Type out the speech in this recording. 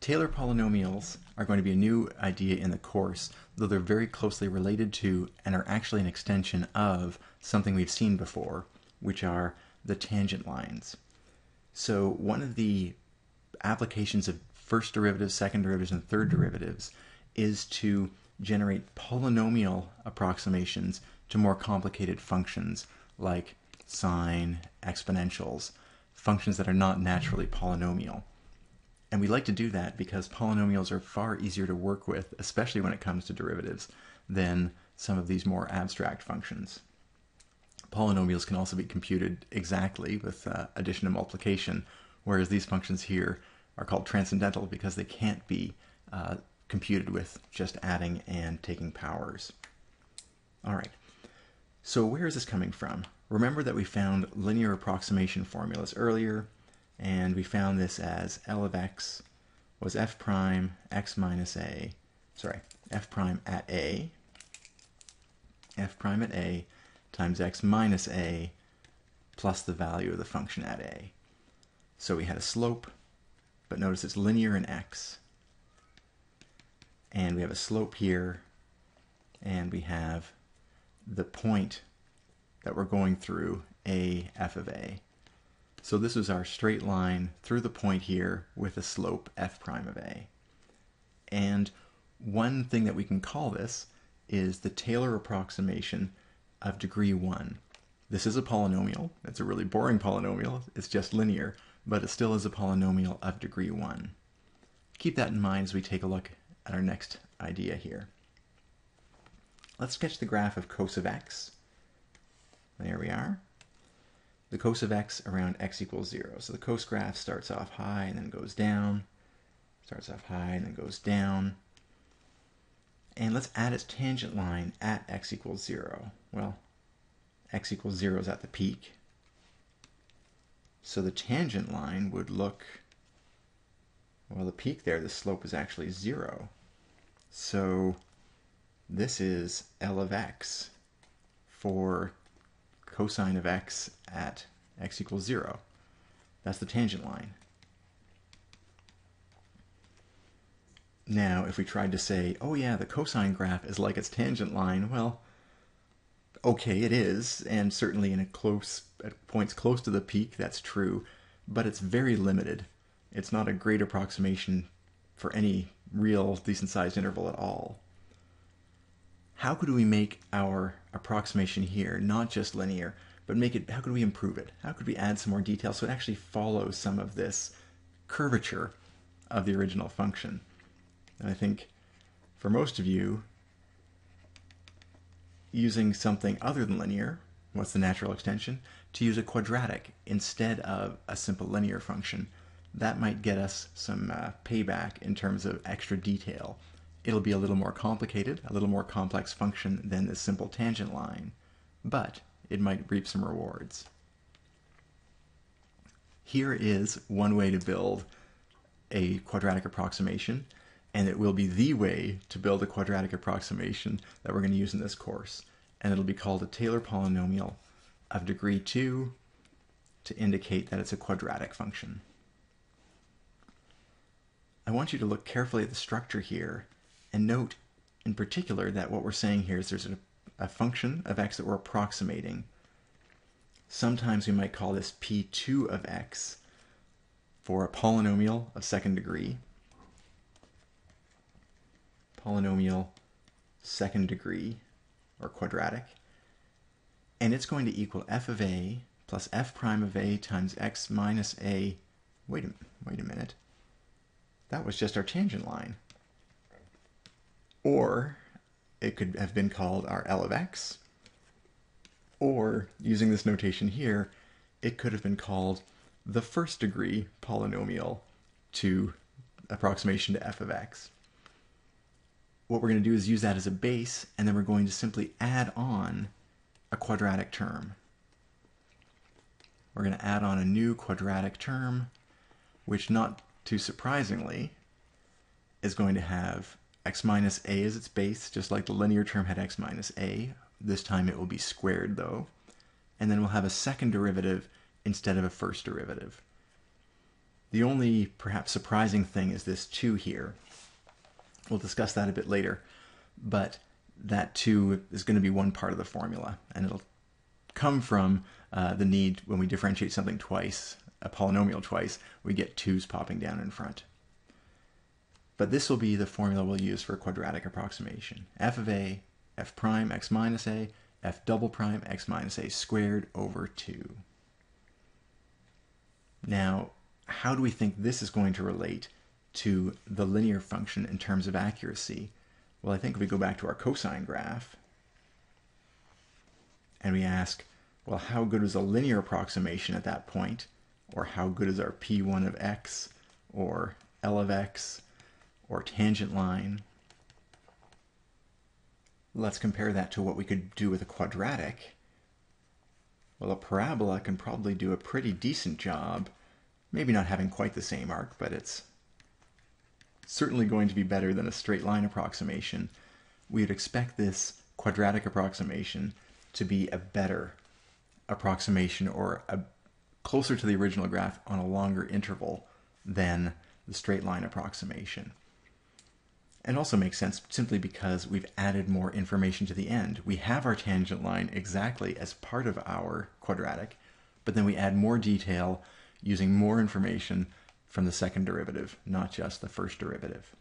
Taylor polynomials are going to be a new idea in the course, though they're very closely related to and are actually an extension of something we've seen before, which are the tangent lines. So one of the applications of first derivatives, second derivatives, and third derivatives is to generate polynomial approximations to more complicated functions like sine, exponentials, functions that are not naturally polynomial. And we like to do that because polynomials are far easier to work with, especially when it comes to derivatives, than some of these more abstract functions. Polynomials can also be computed exactly with addition and multiplication, whereas these functions here are called transcendental because they can't be computed with just adding and taking powers. All right, so where is this coming from? Remember that we found linear approximation formulas earlier, and we found this as L of x was f prime x minus a, f prime at a times x minus a plus the value of the function at a. So we had a slope, but notice it's linear in x. And we have a slope here, and we have the point that we're going through, a f of a. So this is our straight line through the point here with a slope f prime of a. And one thing that we can call this is the Taylor approximation of degree 1. This is a polynomial. It's a really boring polynomial. It's just linear, but it still is a polynomial of degree 1. Keep that in mind as we take a look at our next idea here. Let's sketch the graph of cos of x. There we are. The cos of x around x equals 0. So the cos graph starts off high and then goes down, starts off high and then goes down. And let's add its tangent line at x equals 0. Well, x equals 0 is at the peak. So the tangent line would look, well, the peak there, the slope is actually 0. So this is L of x for cosine of x at x equals 0. That's the tangent line. Now, if we tried to say, oh yeah, the cosine graph is like its tangent line, well, okay, it is, and certainly at points close to the peak, that's true, but it's very limited. It's not a great approximation for any real decent-sized interval at all. How could we make our approximation here not just linear, but how could we improve it? How could we add some more detail so it actually follows some of this curvature of the original function? And I think for most of you, using something other than linear, what's the natural extension? To use a quadratic instead of a simple linear function. That might get us some payback in terms of extra detail. It'll be a little more complicated, a little more complex function than the simple tangent line, but it might reap some rewards. Here is one way to build a quadratic approximation, and it will be the way to build a quadratic approximation that we're going to use in this course. And it'll be called a Taylor polynomial of degree 2 to indicate that it's a quadratic function. I want you to look carefully at the structure here and note in particular that what we're saying here is there's a function of x that we're approximating. Sometimes we might call this p2 of x for a polynomial of second degree. Polynomial second degree, or quadratic. And it's going to equal f of a plus f prime of a times x minus a. Wait a minute. That was just our tangent line. Or it could have been called our L of x. Or, using this notation here, it could have been called the first degree polynomial to approximation to f of x. What we're going to do is use that as a base, and then we're going to simply add on a quadratic term. We're going to add on a new quadratic term, which, not too surprisingly, is going to have x minus a as its base, just like the linear term had x minus a. This time it will be squared, though. And then we'll have a second derivative instead of a first derivative. The only perhaps surprising thing is this 2 here. We'll discuss that a bit later, but that 2 is going to be one part of the formula, and it'll come from the need when we differentiate something twice, a polynomial twice, we get 2's popping down in front. But this will be the formula we'll use for a quadratic approximation. F of a, f prime x minus a, f double prime x minus a squared over 2. Now, how do we think this is going to relate to the linear function in terms of accuracy? Well, I think if we go back to our cosine graph and we ask, well, how good is a linear approximation at that point? Or how good is our P1 of x, or L of x, or tangent line? Let's compare that to what we could do with a quadratic. Well, a parabola can probably do a pretty decent job, maybe not having quite the same arc, but it's certainly going to be better than a straight line approximation. We would expect this quadratic approximation to be a better approximation, or closer to the original graph on a longer interval than the straight line approximation. And also makes sense simply because we've added more information to the end. We have our tangent line exactly as part of our quadratic, but then we add more detail using more information from the second derivative, not just the first derivative.